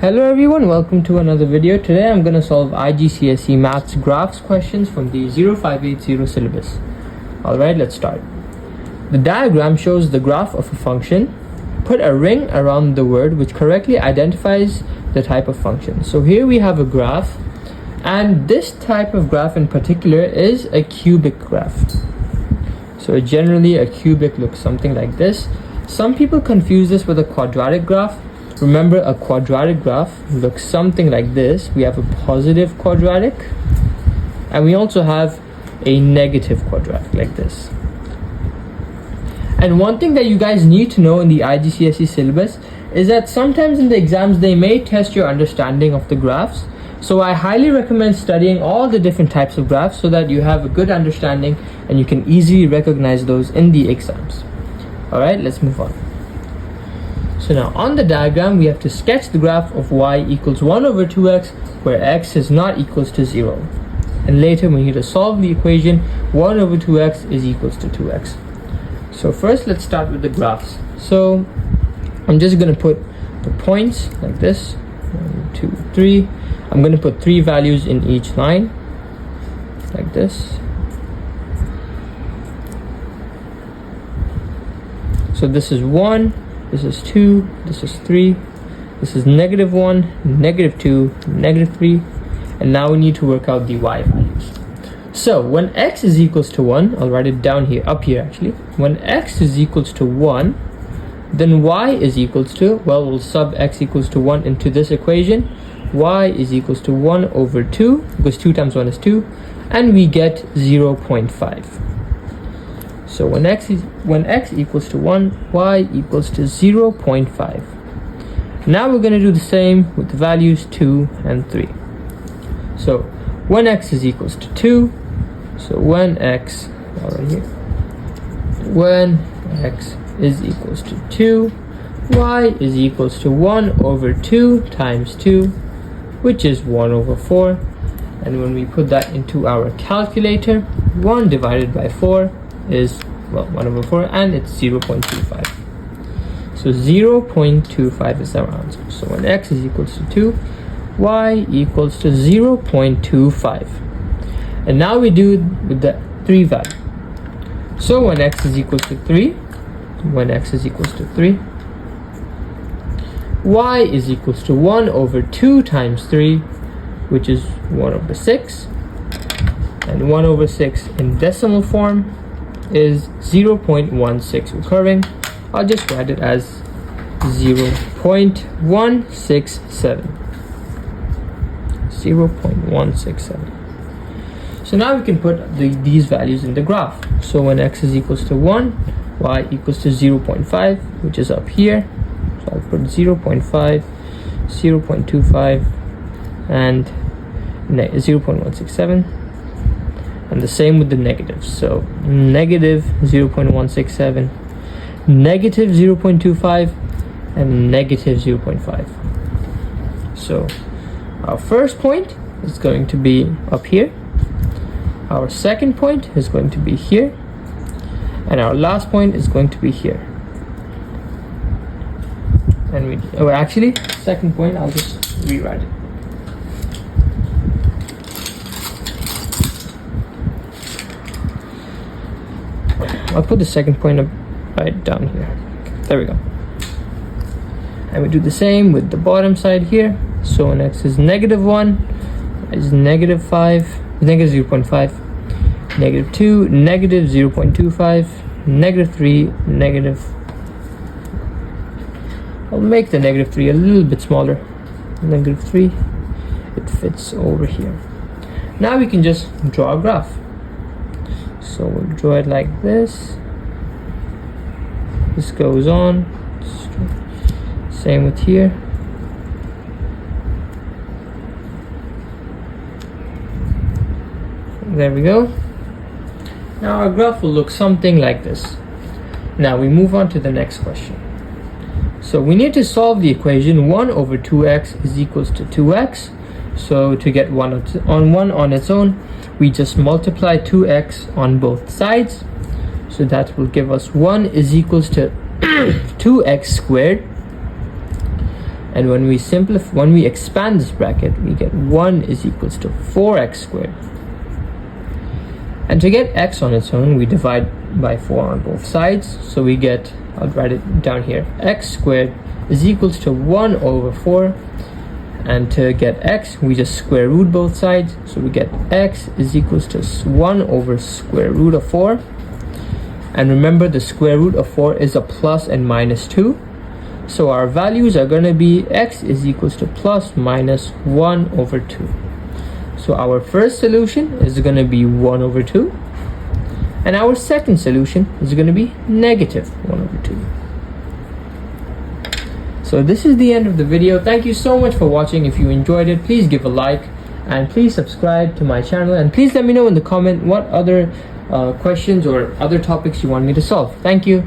Hello everyone, welcome to another video. Today I'm going to solve IGCSE Maths Graphs questions from the 0580 syllabus. Alright, let's start. The diagram shows the graph of a function. Put a ring around the word which correctly identifies the type of function. So here we have a graph, and this type of graph in particular is a cubic graph. So generally a cubic looks something like this. Some people confuse this with a quadratic graph. Remember, a quadratic graph looks something like this. We have a positive quadratic, and we also have a negative quadratic like this. And one thing that you guys need to know in the IGCSE syllabus is that sometimes in the exams they may test your understanding of the graphs. So I highly recommend studying all the different types of graphs so that you have a good understanding and you can easily recognize those in the exams. Alright, let's move on. So now on the diagram we have to sketch the graph of y equals 1 over 2x where x is not equals to 0. And later we need to solve the equation 1 over 2x is equals to 2x. So first let's start with the graphs. So I'm just going to put the points like this, 1, 2, 3. I'm going to put 3 values in each line like this. So this is 1, this is 2, this is 3, this is -1, -2, -3, and now we need to work out the y values. So when x is equals to 1, I'll write it down here, up here actually. When x is equals to 1, then y is equals to, well, we'll sub x equals to 1 into this equation. Y is equals to 1 over 2, because 2 times 1 is 2, and we get 0.5. So when x equals to 1, y equals to 0.5. Now we're going to do the same with the values 2 and 3. So when x is equals to 2, so when x, right here, when x is equals to 2, y is equals to 1 over 2 times 2, which is 1 over 4. And when we put that into our calculator, 1 divided by 4 is, well, 1 over 4, and it's 0.25. So 0.25 is our answer. So when x is equals to 2, y equals to 0.25. And now we do it with the 3 value. So when x is equals to 3, when x is equals to 3, y is equals to 1 over 2 times 3, which is 1 over 6. And 1 over 6 in decimal form is 0.16 recurring. I'll just write it as 0.167. 0.167. So now we can put these values in the graph. So when x is equals to 1, y equals to 0.5, which is up here. So I'll put 0.5, 0.25, and 0.167. And the same with the negatives. So negative 0.167, negative 0.25, and negative 0.5. So our first point is going to be up here. Our second point is going to be here. And our last point is going to be here. And actually, second point, I'll just rewrite it. I'll put the second point up right down here. There we go. And we do the same with the bottom side here. So when x is -1, is -5, -0.5, -2, -0.25, -3, negative. I'll make the -3 a little bit smaller. -3, it fits over here. Now we can just draw a graph. So we'll draw it like this. This goes on. Same with here. There we go. Now our graph will look something like this. Now we move on to the next question. So we need to solve the equation 1 over 2x is equals to 2x. So to get 1 on its own, we just multiply 2x on both sides. So that will give us 1 is equals to 2x squared And when we expand this bracket, we get 1 is equals to 4x squared. And to get x on its own, we divide by 4 on both sides. So we get, I'll write it down here, x squared is equals to 1 over 4. And to get x, we just square root both sides. So we get x is equals to 1 over square root of 4. And remember, the square root of 4 is a plus and minus 2. So our values are going to be x is equals to plus minus 1 over 2. So our first solution is going to be 1 over 2. And our second solution is going to be negative 1 over 2. So this is the end of the video. Thank you so much for watching. If you enjoyed it, please give a like and please subscribe to my channel. And please let me know in the comment what other questions or other topics you want me to solve. Thank you.